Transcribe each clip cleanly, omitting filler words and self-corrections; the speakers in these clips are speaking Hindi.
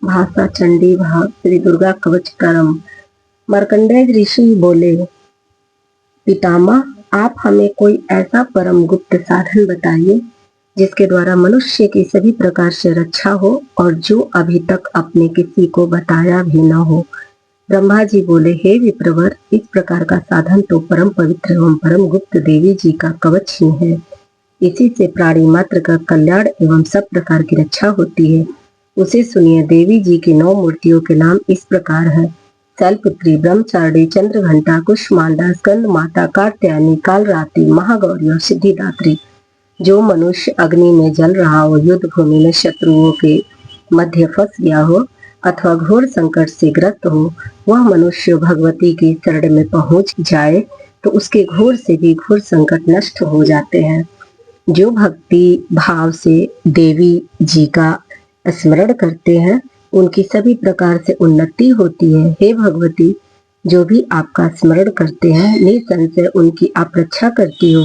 भाषा चंडी भाग श्री दुर्गा कवच करम। मार्कंडेय ऋषि बोले, पितामह, आप हमें कोई ऐसा परम गुप्त साधन बताइए जिसके द्वारा मनुष्य की सभी प्रकार से रक्षा हो और जो अभी तक अपने किसी को बताया भी न हो। ब्रह्मा जी बोले, हे विप्रवर, इस प्रकार का साधन तो परम पवित्र एवं परम गुप्त देवी जी का कवच ही है। इसी से प्राणी मात्र का कल्याण एवं सब प्रकार की रक्षा होती है। उसे सुनिए। देवी जी की 9 मूर्तियों के नाम इस प्रकार है। शैलपुत्री, ब्रह्मचारिणी, चंद्रघंटा, कुष्मांडा, स्कंद माता, कात्यायनी, कालरात्रि, महागौरी और सिद्धिदात्री। जो मनुष्य अग्नि में जल रहा हो, युद्ध भूमि में शत्रुओं के मध्य फंस गया हो अथवा घोर संकट से ग्रस्त हो, वह मनुष्य भगवती की शरण में पहुंच जाए तो उसके घोर से भी घोर संकट नष्ट हो जाते हैं। जो भक्ति भाव से देवी जी का स्मरण करते हैं, उनकी सभी प्रकार से उन्नति होती है। हे भगवती, जो भी आपका स्मरण करते हैं, निसंशय उनकी आप रक्षा करती हो।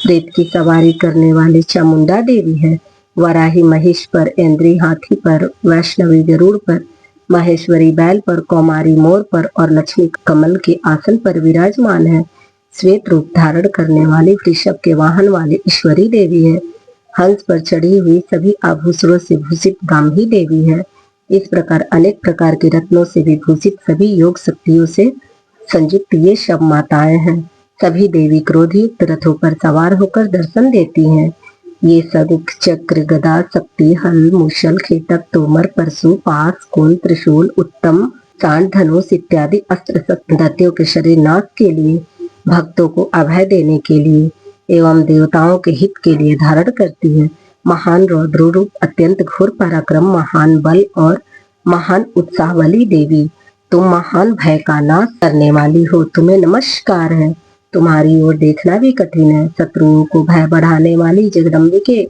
प्रेत की सवारी करने वाली चामुंडा देवी है। वराही महिष पर, इंद्री हाथी पर, वैष्णवी गरुड़ पर, महेश्वरी बैल पर, कौमारी मोर पर और लक्ष्मी कमल के आसन पर विराजमान है। श्वेत रूप धारण करने वाली वृषभ के वाहन वाली ईश्वरी देवी है। हंस पर चढ़ी हुई सभी आभूषणों से भूषित गांधी देवी है। इस प्रकार अनेक प्रकार के रत्नों से विभूषित सभी योग शक्तियों से संयुक्त ये सब माताएं हैं। सभी देवी क्रोधयुक्त रथों पर सवार होकर दर्शन देती हैं। ये सब चक्र, गदा, शक्ति, हल, मूसल, खेटक, तोमर, परशु, पास, कोन, त्रिशूल, उत्तम, सांड, धनुष इत्यादि अस्त्र शस्त्र दैत्यों के शरीर नाश के लिए, भक्तों को अभय देने के लिए एवं देवताओं के हित के लिए धारण करती है। महान रौद्र रूप, अत्यंत घोर पराक्रम, महान बल और महान उत्साह वाली देवी, तुम महान भय का नाश करने वाली हो। तुम्हें नमस्कार है। तुम्हारी ओर देखना भी कठिन है। शत्रुओं को भय बढ़ाने वाली जगदम्बिके,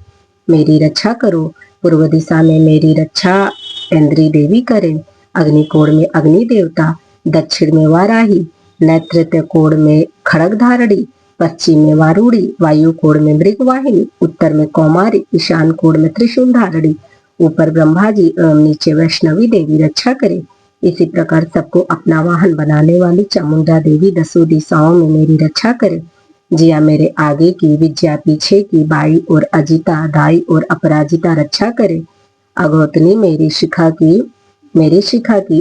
मेरी रक्षा करो। पूर्व दिशा में मेरी रक्षा इंद्री देवी करे। अग्निकोण में अग्नि देवता, दक्षिण में वाराही, नैऋत्य कोण में खड़ग धारणी, पश्चिम में वारुणी, वायु कोण में मृगवाहिनी, उत्तर में कौमारी, ईशान कोण में त्रिशूल धारणी, ऊपर ब्रह्मा जी एवं नीचे वैष्णवी देवी रक्षा करे। इसी प्रकार सबको अपना वाहन बनाने वाली चामुंडा देवी 10 दिशाओं में मेरी रक्षा करे। जिया मेरे आगे की, विद्या पीछे की, बाई और अजिता, दाई और अपराजिता रक्षा करे। अगौतनी मेरी शिखा की,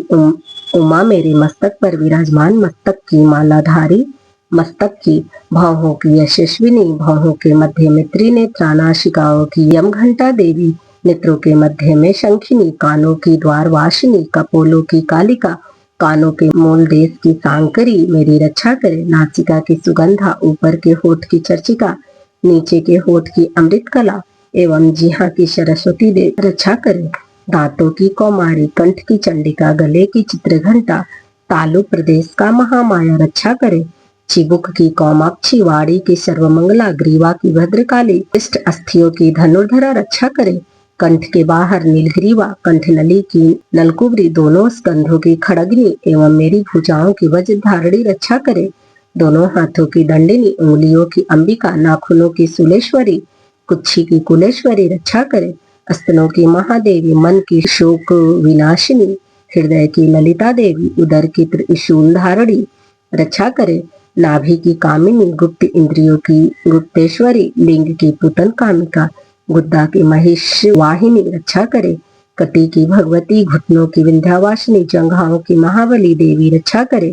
उमा मेरे मस्तक पर विराजमान, मस्तक की मालाधारी, मस्तक की भौहों की यशस्विनी, भौहों के मध्य में त्रिनेत्रा, नासिकाओं की यमघंटा देवी, नेत्रों के मध्य में शंखिनी, कानों की द्वारवासिनी, कपोलों की कालिका, कानों के मूल देश की सांकरी मेरी रक्षा करे। नासिका की सुगंधा, ऊपर के होठ की चर्चिका, नीचे के होठ की अमृत कला एवं जिहा की सरस्वती देवी रक्षा करे। दांतों की कौमारी, कंठ की चंडिका, गले की चित्रघंटा, तालु प्रदेश का महामाया रक्षा करे। चिबुक की कौमाक्षी, वाड़ी की सर्वमंगला, ग्रीवा की भद्रकाली, इष्ट अस्थियों की धनुर्धरा रक्षा करे। कंठ के बाहर नीलग्रीवा, कंठनली की नलकुबरी, दोनों स्कंधों की खड़गनी एवं मेरी भुजाओं की वज्रधारणी रक्षा करे। दोनों हाथों की दंडिनी, उंगलियों की अंबिका, नाखूनों की सुलेश्वरी, कुच्छी की कुलेश्वरी रक्षा करे। स्तनों की महादेवी, मन की शोक विनाशिनी, हृदय की ललिता देवी, उदर की त्रिशूल धारणी रक्षा करे। नाभि की कामिनी, गुप्त इंद्रियों की गुप्तेश्वरी, लिंग की पुतन कामिका, गुद्दा की महिष वाहिनी रक्षा करे। कटी की भगवती, घुटनों की विंध्यावासिनी, जंघाओं की महाबली देवी रक्षा करे।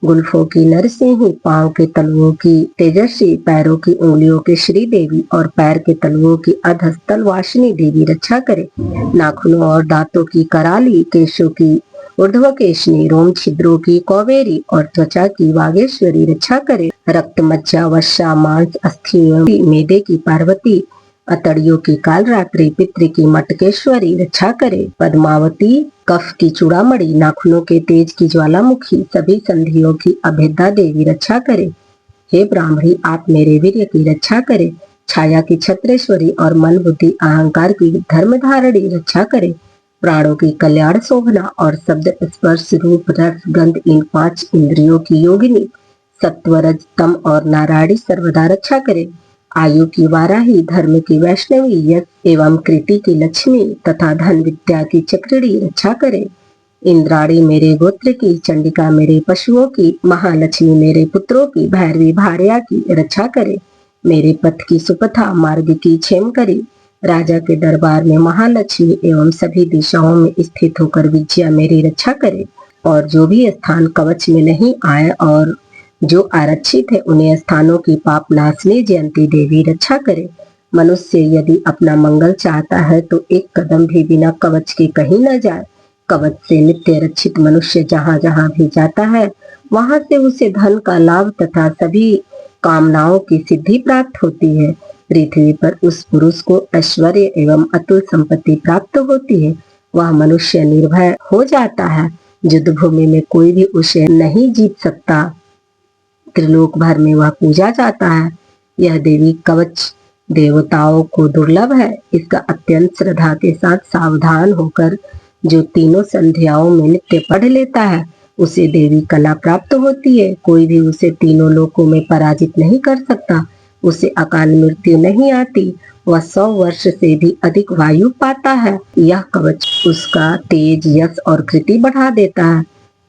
गुल्फों की नरसिंही, पांव के तलुओं की तेजस्वी, पैरों की उंगलियों के श्री देवी और पैर के तलुओं की अधस्तल वासिनी देवी रक्षा करे। नाखूनों और दांतों की कराली, केशों की ऊर्ध्वकेशनी, रोम छिद्रों की कौवेरी और त्वचा की वागेश्वरी रक्षा करे। रक्त, मज्जा, वसा, मांस, अस्थियों की मेदे की पार्वती, अतड़ियों की कालरात्रि, पितृ की मटकेश्वरी रक्षा करे। पद्मावती, कफ की चूड़ामणि, नाखूनों के तेज की ज्वालामुखी, सभी संधियों की अभेदा देवी रक्षा करे। हे ब्राह्मणी, आप मेरे वीर्य की रक्षा करे। छाया की छत्रेश्वरी और मन बुद्धि अहंकार की धर्मधारणी रक्षा करे। प्राणों की कल्याण शोभना और शब्द स्पर्श रूप रस गंध, इन 5 इंद्रियों की योगिनी, सत्व रज तम और नारायणी सर्वदा रक्षा करे। आयु की वाराही, धर्म की वैष्णवी, यश एवं कृति की लक्ष्मी तथा धन विद्या की चक्रिणी रक्षा करे। इंद्राणी मेरे गोत्र की, चंडिका मेरे पशुओं की, महालक्ष्मी मेरे पुत्रों की, भैरवी भार्या की रक्षा करे। मेरे पथ की सुपथा, मार्ग की क्षेम करी। राजा के दरबार में महालक्ष्मी एवं सभी दिशाओं में स्थित होकर विजया मेरी रक्षा करे। और जो भी स्थान कवच में नहीं आए और जो आरक्षित है, उन्हें स्थानों की पाप नाशनी जयंती देवी रक्षा करे। मनुष्य यदि अपना मंगल चाहता है तो एक कदम भी बिना कवच के कहीं न जाए। कवच से नित्य रक्षित मनुष्य जहाँ जहाँ भी जाता है, वहां से उसे धन का लाभ तथा सभी कामनाओं की सिद्धि प्राप्त होती है। पृथ्वी पर उस पुरुष को ऐश्वर्य एवं अतुल संपत्ति प्राप्त होती है। वह मनुष्य निर्भय हो जाता है। युद्ध भूमि में कोई भी उसे नहीं जीत सकता। त्रिलोक भर में वह पूजा जाता है। यह देवी कवच देवताओं को दुर्लभ है। इसका अत्यंत श्रद्धा के साथ सावधान होकर जो तीनों संध्याओं में नित्य पढ़ लेता है, उसे देवी कला प्राप्त होती है। कोई भी उसे तीनों लोकों में पराजित नहीं कर सकता। उसे अकाल मृत्यु नहीं आती। वह 100 वर्ष से भी अधिक वायु पाता है। यह कवच उसका तेज, यश और कृति बढ़ा देता है।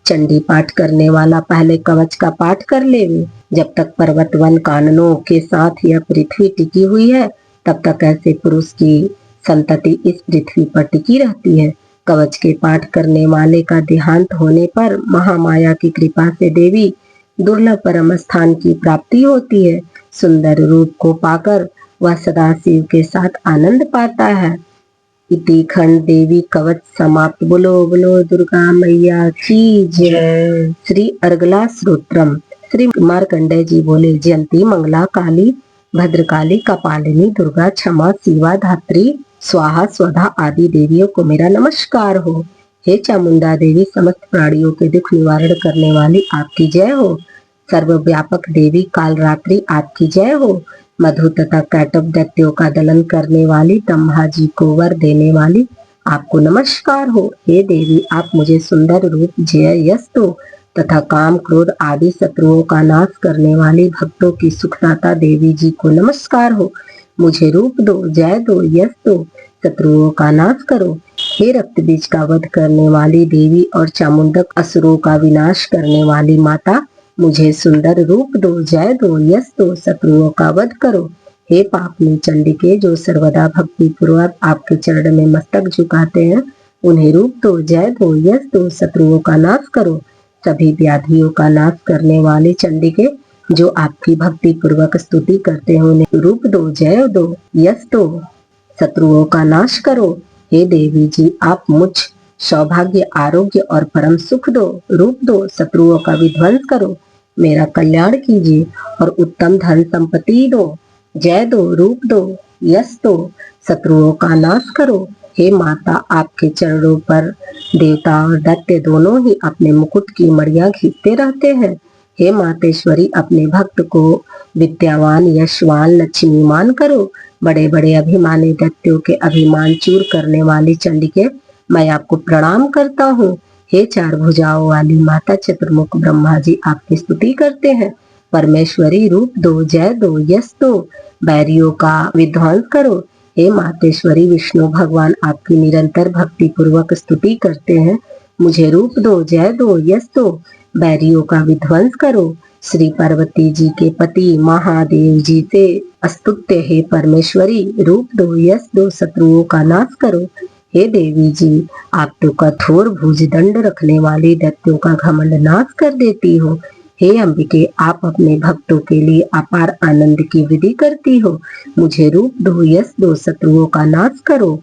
चंडी पाठ करने वाला पहले कवच का पाठ कर लेवे। जब तक पर्वत वन काननों के साथ यह पृथ्वी टिकी हुई है, तब तक ऐसे पुरुष की संतति इस पृथ्वी पर टिकी रहती है। कवच के पाठ करने वाले का देहांत होने पर महामाया की कृपा से देवी दुर्लभ परम स्थान की प्राप्ति होती है। सुंदर रूप को पाकर वह सदा शिव के साथ आनंद पाता है। इति खंड देवी कवच समाप्त। बोलो बोलो दुर्गा मैया की जय। श्री अर्गला स्त्रोत्रम। श्री मार्कंडेय जी बोले, जयंती मंगला काली भद्रकाली कपालिनी दुर्गा क्षमा शिवा धात्री स्वाहा स्वधा आदि देवियों को मेरा नमस्कार हो। हे चामुंडा देवी, समस्त प्राणियों के दुख निवारण करने वाली आपकी जय हो। सर्वव्यापक देवी कालरात्रि आपकी जय हो। मधु तथा कैटव दैत्यों का दलन करने वाली, ब्रह्मा जी को वर देने वाली आपको नमस्कार हो। हे देवी, आप मुझे सुंदर रूप, जय, यश दो तथा काम क्रोध आदि शत्रुओं का नाश करने वाली भक्तों की सुखदाता देवी जी को नमस्कार हो। मुझे रूप दो, जय दो, यश दो, शत्रुओं का नाश करो। हे रक्त बीज का वध करने वाली देवी और चामुंडक असुरों का विनाश करने वाली माता, मुझे सुंदर रूप दो, जय दो, यश दो, शत्रुओं का वध करो। हे पापनी चंडिके, जो सर्वदा भक्ति पूर्वक आपके चरण में मस्तक झुकाते हैं, उन्हें रूप दो, जय दो, यश दो, शत्रुओं का नाश करो। सभी व्याधियों का नाश करने वाले चंडिके, जो आपकी भक्ति पूर्वक स्तुति करते हैं, उन्हें रूप दो, जय दो, यश दो, शत्रुओं का नाश करो। हे देवी जी, आप मुझ सौभाग्य, आरोग्य और परम सुख दो। रूप दो, शत्रुओं का विध्वंस करो। मेरा कल्याण कीजिए और उत्तम धन संपत्ति दो। जय दो, रूप दो, यश दो, शत्रुओं का नाश करो। हे माता, आपके चरणों पर देवता और दैत्य दोनों ही अपने मुकुट की मड़ियां खींचते रहते हैं। हे मातेश्वरी, अपने भक्त को विद्यावान, यशवान, लक्ष्मीमान करो। बड़े बड़े अभिमानी दैत्यों के अभिमान चूर करने वाली चंडिके, मैं आपको प्रणाम करता हूँ। हे चार भुजाओं वाली माता चतुर्मुख, ब्रह्मा जी आपकी स्तुति करते हैं। परमेश्वरी, रूप दो, जय दो, यश दो, बैरियों का विध्वंस करो। हे मातेश्वरी, विष्णु भगवान आपकी निरंतर भक्ति पूर्वक स्तुति करते हैं। मुझे रूप दो, जय दो, यश दो, बैरियों का विध्वंस करो। श्री पार्वती जी के पति महादेव जी से स्तुत्य हे परमेश्वरी, रूप दो, यश दो, शत्रुओं का नाश करो। हे देवी जी, आप तो कठोर भुजदंड रखने वाली दैत्यों का घमंड नाश कर देती हो। हे अंबिके, आप अपने भक्तों के लिए अपार आनंद की विधि करती हो। मुझे रूप दो, यश दो, शत्रुओं का नाश करो।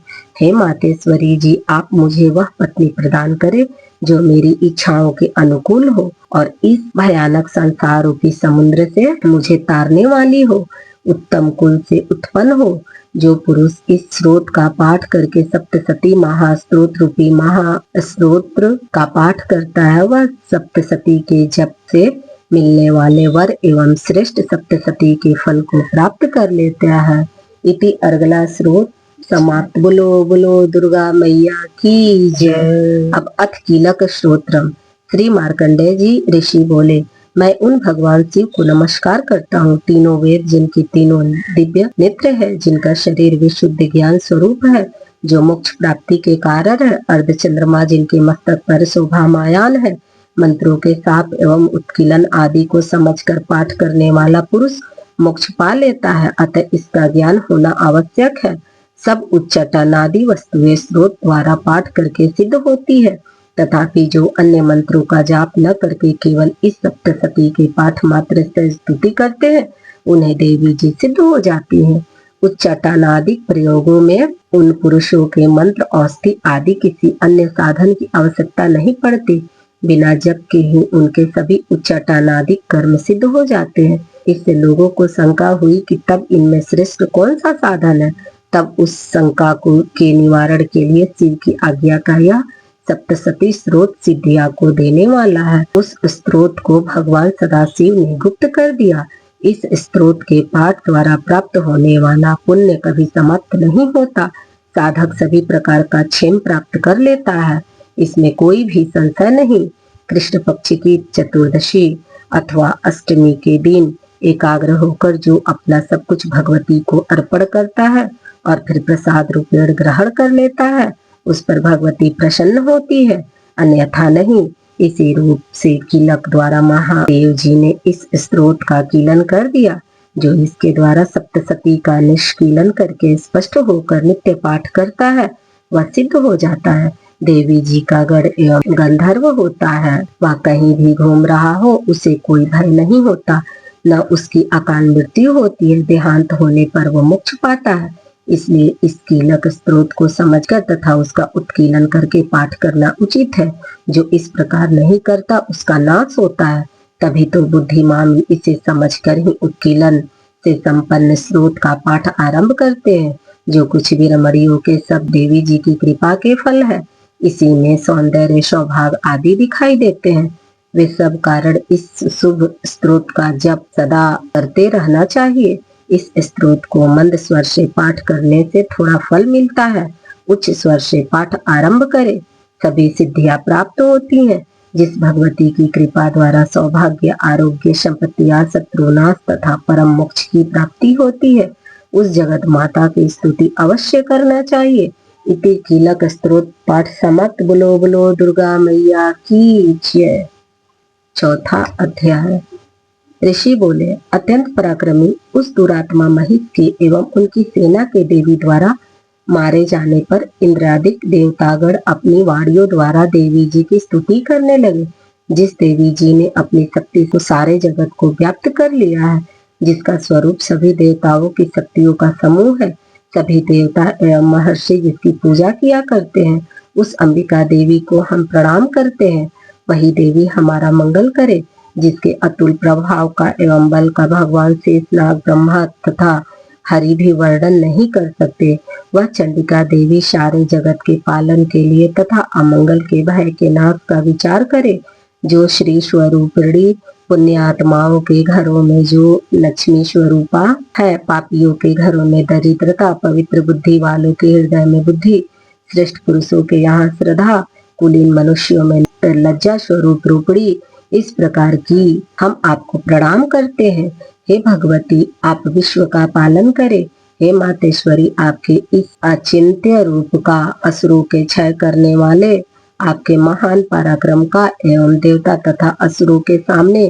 हे मातेश्वरी जी, आप मुझे वह पत्नी प्रदान करे जो मेरी इच्छाओं के अनुकूल हो और इस भयानक संसार रूपी समुद्र से मुझे तारने वाली हो। उत्तम कुल से उत्पन्न हो। जो पुरुष इस स्रोत का पाठ करके सप्तसती महास्त्रोत रूपी महास्त्रोत्र का पाठ करता है, वह सप्तसती के जप से मिलने वाले वर एवं श्रेष्ठ सप्तसती के फल को प्राप्त कर लेता है। इति अर्गला स्रोत समाप्त। बोलो बोलो दुर्गा मैया की जय। अब अथ कीलक श्रोत्रम। श्री मार्कंडेय जी ऋषि बोले, मैं उन भगवान शिव को नमस्कार करता हूँ, तीनों वेद जिनकी तीनों दिव्य नेत्र है, जिनका शरीर विशुद्ध ज्ञान स्वरूप है, जो मोक्ष प्राप्ति के कारण है, अर्ध चंद्रमा जिनके मस्तक पर शोभामायान है, मंत्रों के साप एवं उत्कीलन आदि को समझकर पाठ करने वाला पुरुष मोक्ष पा लेता है, अतः इसका ज्ञान होना आवश्यक है। सब उच्चाटन आदि वस्तुएं स्रोत द्वारा पाठ करके सिद्ध होती है, तथापि जो अन्य मंत्रों का जाप न करके केवल इस सप्तशती के पाठ मात्र से स्तुति करते हैं, उन्हें देवी जी सिद्ध हो जाती हैं। उच्चाटनादिक प्रयोगों में उन पुरुषों के मंत्र औषधि आदि किसी अन्य साधन की आवश्यकता नहीं पड़ती, बिना जप के ही उनके सभी उच्चाटनादिक कर्म सिद्ध हो जाते हैं। इससे लोगों को शंका हुई कि तब इनमें श्रेष्ठ कौन सा साधन है। तब उस शंका को के निवारण के लिए शिव की आज्ञा का यह सप्तशती स्रोत सिद्धिया को देने वाला है। उस स्रोत को भगवान सदाशिव ने गुप्त कर दिया। इस स्रोत के पाठ द्वारा प्राप्त होने वाला पुण्य कभी समाप्त नहीं होता। साधक सभी प्रकार का क्षेम प्राप्त कर लेता है, इसमें कोई भी संशय नहीं। कृष्ण पक्ष की चतुर्दशी अथवा अष्टमी के दिन एकाग्र होकर जो अपना सब कुछ भगवती को अर्पण करता है और फिर प्रसाद रूपेण ग्रहण कर लेता है, उस पर भगवती प्रसन्न होती है, अन्यथा नहीं। इसी रूप से कीलक द्वारा महादेव जी ने इस स्रोत का कीलन कर दिया। जो इसके द्वारा सप्तशती का निष्कीलन करके स्पष्ट होकर नित्य पाठ करता है, वह सिद्ध हो जाता है। देवी जी का गढ़ एवं गंधर्व होता है, वह कहीं भी घूम रहा हो उसे कोई भय नहीं होता, न उसकी अकाल मृत्यु होती है। देहांत होने पर वह मोक्ष पाता है। इसलिए इस कीलक स्रोत को समझकर तथा उसका उत्कीलन करके पाठ करना उचित है। जो इस प्रकार नहीं करता उसका नाश होता है। तभी तो बुद्धिमान इसे समझकर ही उत्कीलन से संपन्न स्रोत का पाठ आरंभ करते हैं, जो कुछ भी रमणियों के सब देवी जी की कृपा के फल है। इसी में सौंदर्य सौभाग्य आदि दिखाई देते हैं। वे सब कारण इस शुभ स्रोत का जप सदा करते रहना चाहिए। इस स्रोत को मंद स्वर से पाठ करने से थोड़ा फल मिलता है, उच्च स्वर से पाठ आरंभ करें, सभी सिद्धियां प्राप्त होती हैं। जिस भगवती की कृपा द्वारा सौभाग्य, आरोग्य, संपत्तियां, शत्रुनाश तथा परम मोक्ष की प्राप्ति होती है, उस जगत माता की स्तुति अवश्य करना चाहिए। इति कीलक स्त्रोत पाठ समाप्त। बोलो बोलो दुर्गा मैया की जय। चौथा अध्याय। ऋषि बोले, अत्यंत पराक्रमी उस दुरात्मा महिष के एवं उनकी सेना के देवी द्वारा मारे जाने पर इंद्रादिक देवतागण अपनी वाणियों द्वारा देवी जी की स्तुति करने लगे। जिस देवी जी ने अपनी शक्ति से सारे जगत को व्याप्त कर लिया है, जिसका स्वरूप सभी देवताओं की शक्तियों का समूह है, सभी देवता एवं महर्षि जिसकी पूजा किया करते हैं, उस अंबिका देवी को हम प्रणाम करते हैं। वही देवी हमारा मंगल करे। जिसके अतुल प्रभाव का एवं बल का भगवान शेषनाग, ब्रह्मा तथा हरि भी वर्णन नहीं कर सकते, वह चंडिका देवी सारे जगत के पालन के लिए तथा अमंगल के भय के नाश का विचार करे। जो श्री स्वरूपिणी पुण्यात्माओं के घरों में जो लक्ष्मी स्वरूपा है, पापियों के घरों में दरिद्रता, पवित्र बुद्धि वालों के हृदय में बुद्धि, श्रेष्ठ पुरुषों के यहाँ श्रद्धा, कुलीन मनुष्यों में लज्जा स्वरूप रूपणी, इस प्रकार की हम आपको प्रणाम करते हैं। हे भगवती, आप विश्व का पालन करें। हे मातेश्वरी, आपके इस अचिंत्य रूप का, असुरों के क्षय करने वाले आपके महान पराक्रम का एवं देवता तथा असुरों के सामने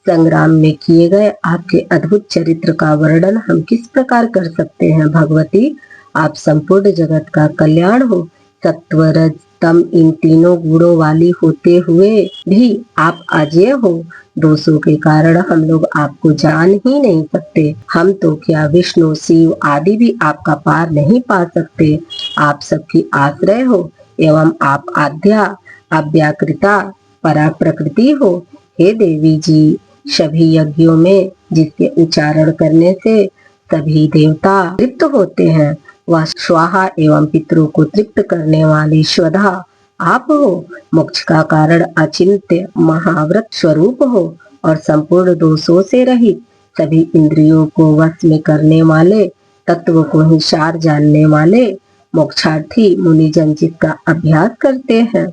संग्राम में किए गए आपके अद्भुत चरित्र का वर्णन हम किस प्रकार कर सकते हैं। भगवती, आप संपूर्ण जगत का कल्याण हो। सत्व, रज, तम इन तीनों गुणों वाली होते हुए भी आप अजेय हो। दोषों के कारण हम लोग आपको जान ही नहीं सकते। हम तो क्या विष्णु, शिव आदि भी आपका पार नहीं पा सकते। आप सबकी आश्रय हो एवं आप आद्या, अव्याकृता, परा प्रकृति हो। हे देवी जी, सभी यज्ञों में जिसके उच्चारण करने से सभी देवता तृप्त होते हैं, वह स्वाहा एवं पितरों को तृप्त करने वाली स्वधा आप हो। मोक्ष का कारण अचिंत्य महाव्रत स्वरूप हो और संपूर्ण दोषों से रहित, सभी इंद्रियों को वश में करने वाले, तत्व को ही सार जानने वाले मोक्षार्थी मुनिजन जिसका अभ्यास करते हैं,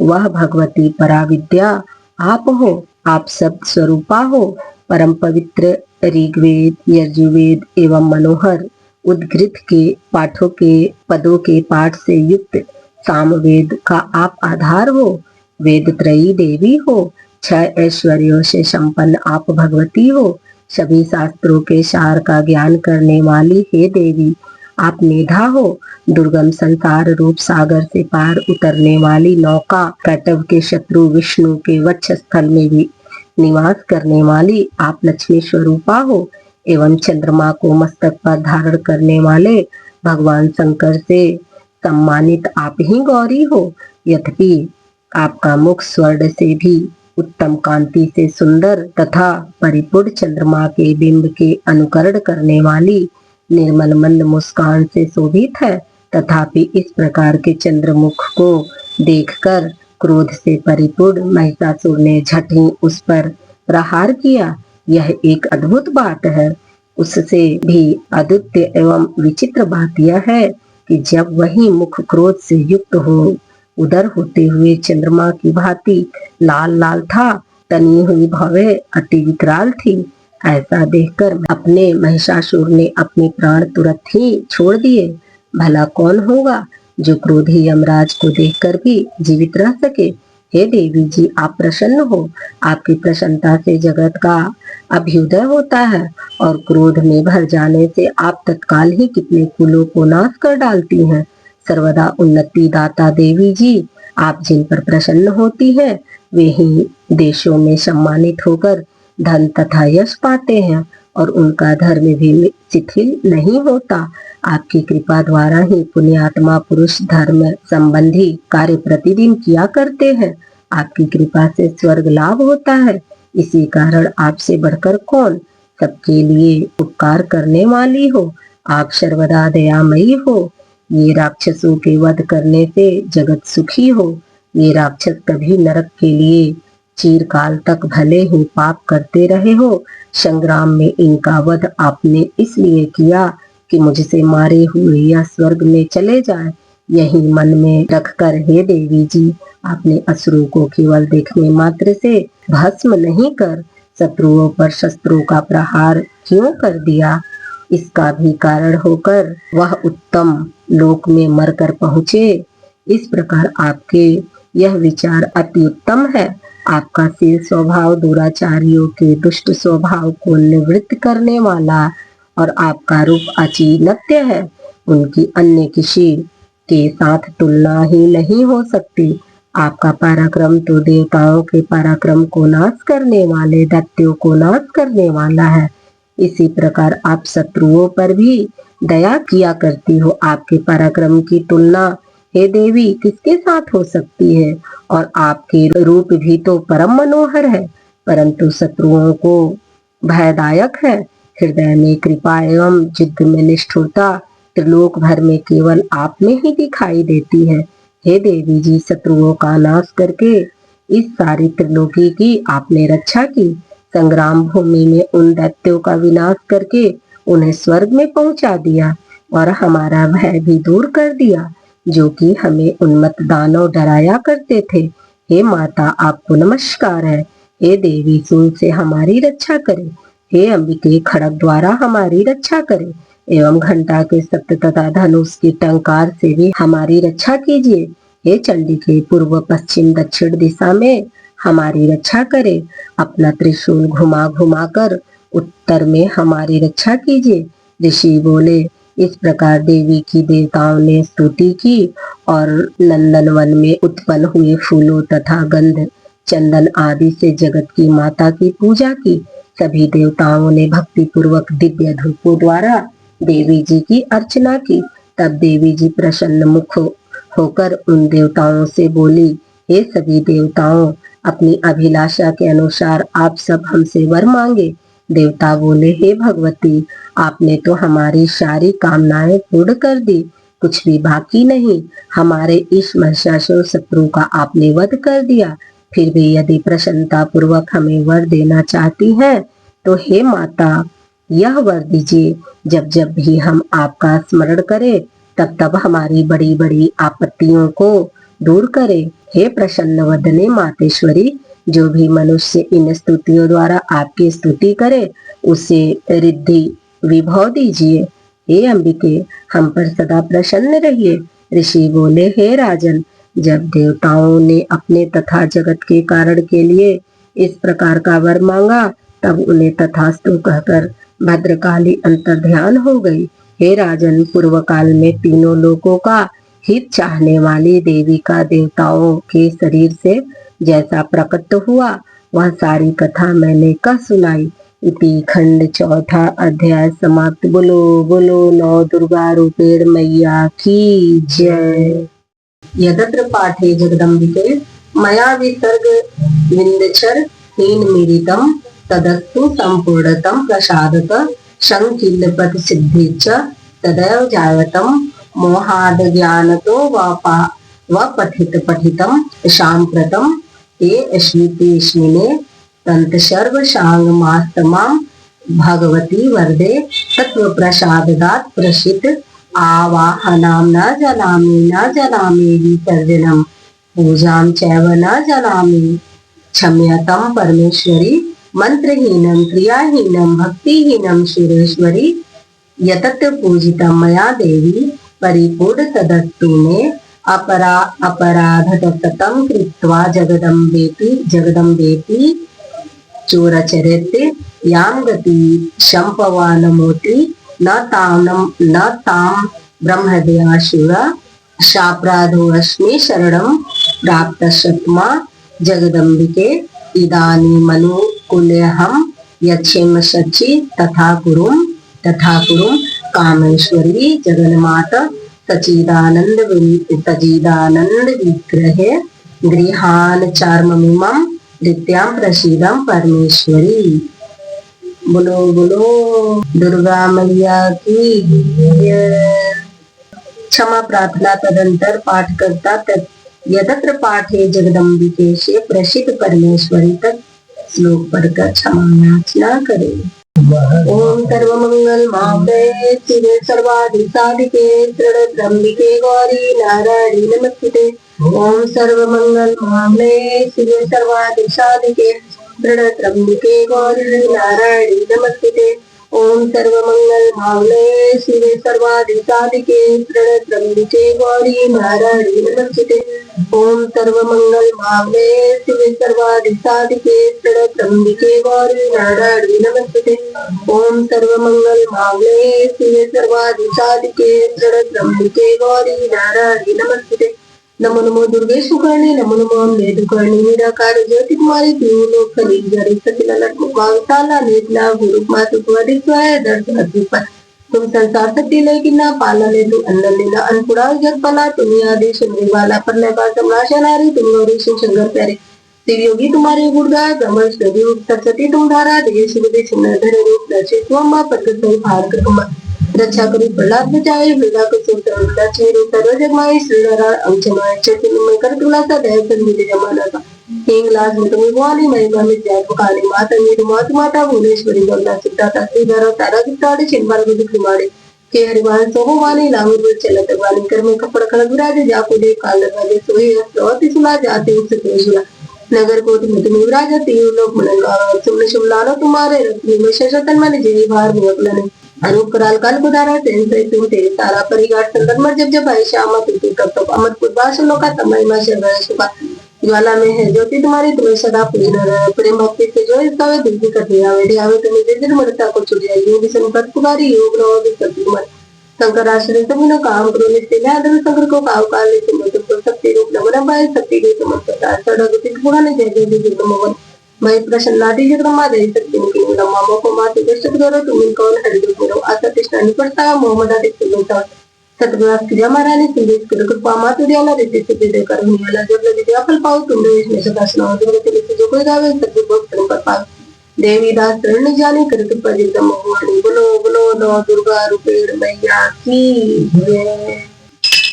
वह भगवती पराविद्या आप हो। आप शब्द स्वरूपा हो। परम पवित्र ऋग्वेद, यजुर्वेद एवं मनोहर उद्गृत के पाठों के पदों के पाठ से युक्त सामवेद का आप आधार हो। वेद त्रयी देवी हो, 6 ऐश्वर्यों से संपन्न आप भगवती हो। सभी शास्त्रों के सार का ज्ञान करने वाली हे देवी आप मेधा हो। दुर्गम संसार रूप सागर से पार उतरने वाली नौका, कैटव के शत्रु विष्णु के वक्षस्थल में भी निवास करने वाली आप लक्ष्मी स्वरूपा हो। एवं चंद्रमा को मस्तक पर धारण करने वाले भगवान शंकर से सम्मानित आप ही गौरी हो। यद्यपि आपका मुख स्वर्ण से भी उत्तम कांति से सुंदर तथा परिपूर्ण चंद्रमा के बिंब के अनुकरण करने वाली निर्मल मंद मुस्कान से शोभित है, तथापि इस प्रकार के चंद्रमुख को देखकर क्रोध से परिपूर्ण महिषासुर ने झट ही उस पर प्रहार किया। यह एक अद्भुत बात है। उससे भी अद्वितीय एवं विचित्र बात यह है कि जब वही मुख क्रोध से युक्त हो उदर होते हुए चंद्रमा की भांति लाल लाल था, तनी हुई भवें अति विकराल थी। ऐसा देखकर अपने महिषासुर ने अपने प्राण तुरंत ही छोड़ दिए। भला कौन होगा जो क्रोधी यमराज को देखकर भी जीवित रह सके। हे देवी जी आप प्रसन्न हो। आपकी प्रसन्नता से जगत का अभ्युदय होता है और क्रोध में भर जाने से आप तत्काल ही कितने कुलों को नाश कर डालती हैं। सर्वदा उन्नति दाता देवी जी आप जिन पर प्रसन्न होती हैं वे ही देशों में सम्मानित होकर धन तथा यश पाते हैं और उनका धर्म भी शिथिल नहीं होता। आपकी कृपा द्वारा ही पुण्यात्मा पुरुष धर्म संबंधी कार्य प्रतिदिन किया करते हैं। आपकी कृपा से स्वर्ग लाभ होता है। इसी कारण आपसे बढ़कर कौन सबके लिए उपकार करने वाली हो। आप सर्वदा दयामयी हो। ये राक्षसों के वध करने से जगत सुखी हो। ये राक्षस कभी नरक के लिए चिरकाल तक भले ही पाप करते रहे हो। संग्राम में इनका वध आपने इसलिए किया कि मुझसे मारे हुए या स्वर्ग में चले जाएं। यही मन में रखकर हे देवी जी आपने असुरों को केवल देखने मात्र से भस्म नहीं कर शत्रुओं पर शस्त्रों का प्रहार क्यों कर दिया। इसका भी कारण होकर वह उत्तम लोक में मरकर पहुँचे। इस प्रकार आपके यह विचार अति उत्तम है। आपका शील स्वभाव दुराचारियों के दुष्ट स्वभाव को निवृत्त करने वाला और आपका रूप अचिन्त्य है। उनकी अन्य किसी के साथ तुलना ही नहीं हो सकती। आपका पराक्रम तो देवताओं के पराक्रम को नाश करने वाले दैत्यों को नाश करने वाला है। इसी प्रकार आप शत्रुओं पर भी दया किया करती हो। आपके पराक्रम की तुलना हे देवी किसके साथ हो सकती है। और आपके रूप भी तो परम मनोहर है, परंतु शत्रुओं को भयदायक है। हृदय में कृपा एवं युद्ध में निष्ठुरता त्रिलोक भर में केवल आप में ही दिखाई देती है। हे देवी जी शत्रुओं का नाश करके इस सारी त्रिलोकी की आपने रक्षा की। संग्राम भूमि में उन दैत्यों का विनाश करके उन्हें स्वर्ग में पहुंचा दिया और हमारा भय भी दूर कर दिया जो कि हमें उन्मत्त दानव डराया करते थे। हे माता आपको नमस्कार है। हे देवी सूल से हमारी रक्षा करे। हे अंबिके खड़ग द्वारा हमारी रक्षा करे एवं घंटा के सप्त तथा धनुष की टंकार से भी हमारी रक्षा कीजिए। हे चंडिके पूर्व पश्चिम दक्षिण दिशा में हमारी रक्षा करे। अपना त्रिशूल घुमा घुमा कर उत्तर में हमारी रक्षा कीजिए। ऋषि बोले। इस प्रकार देवी की देवताओं ने स्तुति की और नंदनवन में उत्पन्न हुए फूलों तथा गंध चंदन आदि से जगत की माता की पूजा की। सभी देवताओं ने भक्ति पूर्वक दिव्य धूपों द्वारा देवी जी की अर्चना की। तब देवी जी प्रसन्न मुख होकर उन देवताओं से बोली, हे सभी देवताओं अपनी अभिलाषा के अनुसार आप सब हमसे वर मांगे। देवता बोले, हे भगवती आपने तो हमारी सारी कामनाएं पूर्ण कर दी, कुछ भी बाकी नहीं। हमारे इस महिषासुर शत्रु का आपने वध कर दिया। फिर भी यदि प्रसन्नता पूर्वक हमें वर देना चाहती हैं तो हे माता यह वर दीजिए, जब जब भी हम आपका स्मरण करें तब तब हमारी बड़ी बड़ी आपत्तियों को दूर करें। हे प्रसन्न वदने मातेश्वरी जो भी मनुष्य इन स्तुतियों द्वारा आपकी स्तुति करे उसे रिद्धि विभव दीजिए। हे अंबिके, हम पर सदा प्रसन्न रहिए। ऋषि बोले, हे राजन, जब देवताओं ने अपने तथा जगत के कारण के लिए इस प्रकार का वर मांगा तब उन्हें तथास्तु कहकर भद्रकाली अंतर्ध्यान हो गई। हे राजन, पूर्व काल में तीनों लोकों का हित चाहने वाली देवी का देवताओं के शरीर से जैसा प्रकट हुआ वह सारी कथा मैंने कह सुनाई। इति खंड चौथा अध्याय समाप्त। बोलो बोलो नौ दुर्गा रूपेण मैया की जय। यदत्र पाठे जगदम्बिके मया विसर्ग विंदचर हीन मीरितम तदस्तु संपूर्णतम प्रसादत शंकिल प्रतिसिद्धि च तदैव जायतम मोहाद ज्ञानतो व पठित पठितम सांप्रतम ते अश्वितेश्विने तंत सर्व सांग मास्तमाम भगवती वरदे तत्व प्रसादात प्रसिद्ध आवाहनाम न जानामि विसर्जनम पूजाम चैव न जानामि क्षम्यतां परमेश्वरी मंत्रहीनम क्रियाहीनम भक्तिहीनम सुरेश्वरी यतत पूजितं मया देवी परिपूर्ण तदस्तु मे अपराधततं कृत्वा जगदम्बेति चोरचरित यां गति शम्पवानमोति न तां ब्रह्मदयाशुरा शाप्राधोऽस्मि शरणं प्राप्तशतमा जगदम्बिके इदानीमनुकूलेऽहं यच्छेम शचि तथा कुरुम कामेश्वरी जगन्माता सचिदानंद विग्रहे गृहान चार्ममिमं नित्यां प्रसीदं परमेश्वरी। बोलो बोलो दुर्गा मैया की जय। क्षमा प्रार्थना तदंतर पाठ करता यदत्र पाठे जगदम्बिके से प्रसिद्ध परमेश्वरी तक श्लोक पढ़कर क्षमा याचना करे। ओम सर्वमंगल मांगल्ये शिवे सर्वाधिसाधिके त्रिणत्रंबिके गौरी नारायणी नमस्ते। ओम सर्वमंगल मांगल्ये शिवे सर्वाधिसाधिके त्रिणत्रंबिके गौरी नारायणी नमस्ते। ओम सर्वमंगल मांगल्ये शिवे सर्वाधिसाधिके त्रिणत्रंबिके गौरी नारायणी नमस्ते। ओम सर्वमंगल मांगल्ये शिवे सर्वाधिसाधिके त्रिणत्रंबिके गौरी नारायणी नमस्ते। ओम सर्वमंगल मांगल्ये शिवे सर्वाधिसाधिके त्रिणत्रंबिके गौरी नारायणी नमस्ते। नमो नमो दुर्गे सुकर्णी नमो नमो अम्बे दुकर्णी निराकार ज्योति कुमारी लोक खली जड़ी सतिललट मुखावताला नेतला गुरुप मातु कुवरित्वाय दर्श अद्भुत तुम संसार सत्य लेकिन ना पाला ले तू अन्न लेना अनपुड़ा जग पला तुम्ही आदि सुनने वाला पर लगा समराशा नारी तुम गौरी शंकर प्यारे शिव योगी तुम्हारे गुणगान ब्रह्म सरस्वती तुम धारा देश विदेश धरे रूप दर्शित तुम प्रकट भार कर रक्षा करी प्रहलाद बचाए वृदा को सूत्र चेहरे सर्व जगमाए श्रीनारायण अंचनाय चैतन्य कर तुलासा दया संधि जमाना था हेंग लाज में तुम्हें भवानी महिमा में जय पुकारे माता मेरी माता भुवनेश्वरी गंगा सिद्धाता श्रीधर तारा गिट्टाड़े छिन्बार गुदिक मारे के हरिवान सोमवानी लांगुर चलत वानी कर में कपड़ खड़ग विराजे जाको दे काल वाले सोई अस्त्रवती सुला जाते उस सुला नगर कोट में तुम विराजा तीन लोग मनंगा तुमने शुभलानो तुम्हारे रत्नी में शशतन मन जय भार में अपने अनूप कराल काल कुदारा तेरे तुम तेरे तारा परिगार संदर्भ जब भाई श्यामा तुझे तब अमर कुदासनों का तमय में शरण सुखा ज्वाला में है ज्योति तुम्हारी तुम्हें सदा प्रेम भक्ति से जो इसका वे दिल की कठिया वे आवे तुम्हें जिस दिन मरता को छुट जाए योग संकट पुकारी योग नव विपत्ति मत शंकर आश्रय तुम न काम करो निश्चय आदर शंकर को काव काल ले तुम तुमको शक्ति रूप नमन पाए शक्ति के समर्पता सड़क तिक पुराने जय जय जय तुम मैं प्रसन्नादि जगदम्बा दे सकती हूँ कि मामो को माते दृष्ट करो तुम कौन हरिदु करो आशा कृष्ण निपटता मोहम्मद आदि सुनता सतगुणास की महारानी संदेश कर कृपा मातु दयाला देते से दे कर वाला जब लगे दिया फल पाओ तुम देश में सदा सुनाओ जगत के जो कोई गावे सत्य को कर्म कर पाओ देवी दास शरण जाने कर कृपा जगदम भगवानी बोलो बोलो नौ दुर्गा रूपेण मैया की जय।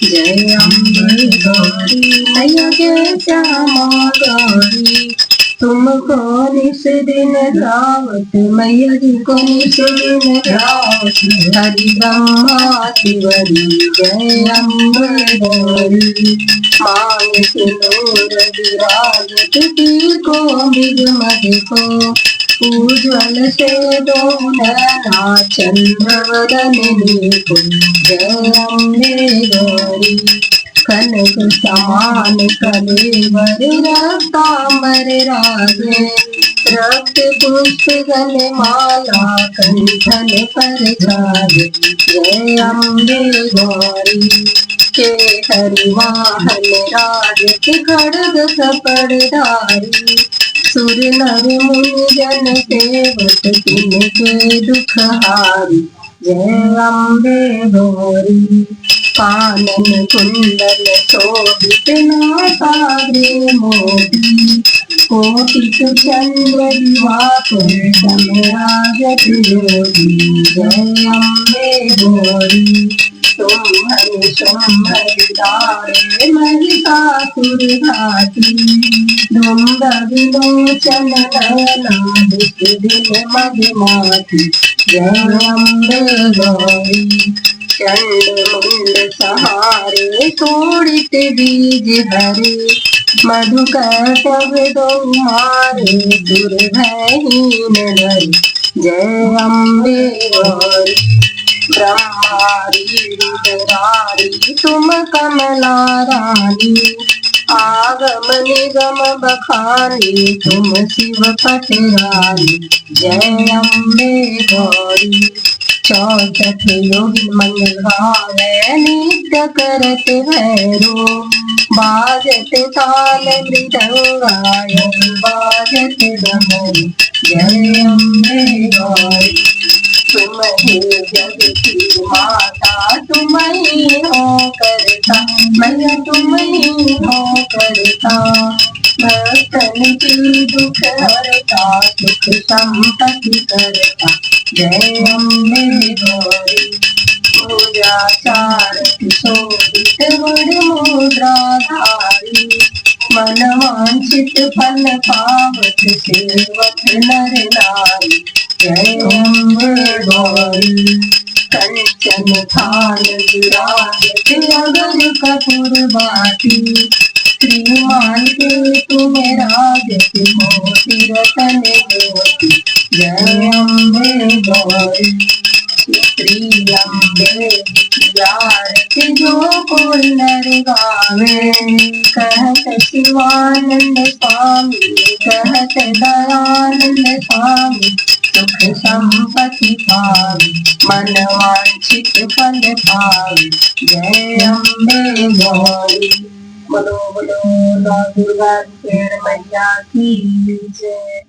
जय अम्बे गौरी मैया जय श्यामा गौरी तुमको निस दिन रावत मैया जी को निस दिन रावत हरि ब्रह्मा शिवरी जय अम्बे गौरी। मांग सिंदूर विराजत को मृग मद को उज्ज्वल से दो नैना चंद्र वदन को जय अम्बे गौरी कनक समान कलेवर रक्तांबर रागे रक्त पुष्प गले माला कंठन पर छाये जय अम्बे गौरी के हरिवाहन राजत खड़ग कपड़धारी सुर नर मुनि जन सेवक तिनके दुख हारी जय अम्बे गौरी कानन कुंडल शोभित नासाग्रे मोती कोटि चंद्र दिवाकर समराजत ज्योति जय अम्बे गौरी तुम्हन शुंभरिदारे महिषासुर घाटी धुंध विलोचन नयना दुष्ट दिन मधुमाती जय अम्बे गौरी चंड मुंड सहारे तोड़ित बीज हरे मधुकैटभ दो मारे दुर्भहीन नर जय अम्बे गौरी ब्रह्मारी रुद्रारी तुम कमला रानी आगम निगम बखानी तुम शिव पटरानी जय अम्बे गौरी चौसठ योगी मंगल गावे नित्य करत भैरो बाजत ताल मृदंगाय बाजत डमरू जय अम्बे गौरी तुम ही जग की माता तुम ही हो करता मैया तुम ही हो करता भक्तन की दुख हरता सुख संपत्ति करता जय अम्बे गौरी पूजा चार शोभित बड़ मुद्राधारी मन वांछित फल पावत सेवक नर नारी जय अम्बे गौरी कंचन थाल विराजत अगर कपूर बाटी श्रीमान के तुम राजत मोती रतन ज्योति जय अम्बे गौरी श्री अम्बे आरती जो कोई नर गावे कहत शिवानंद स्वामी कहत दयानंद स्वामी सुख संपत्ति पावे मन वांछित फल पावे जय अम्बे गौरी बोलो बोलो दुर्गा मैया की जय।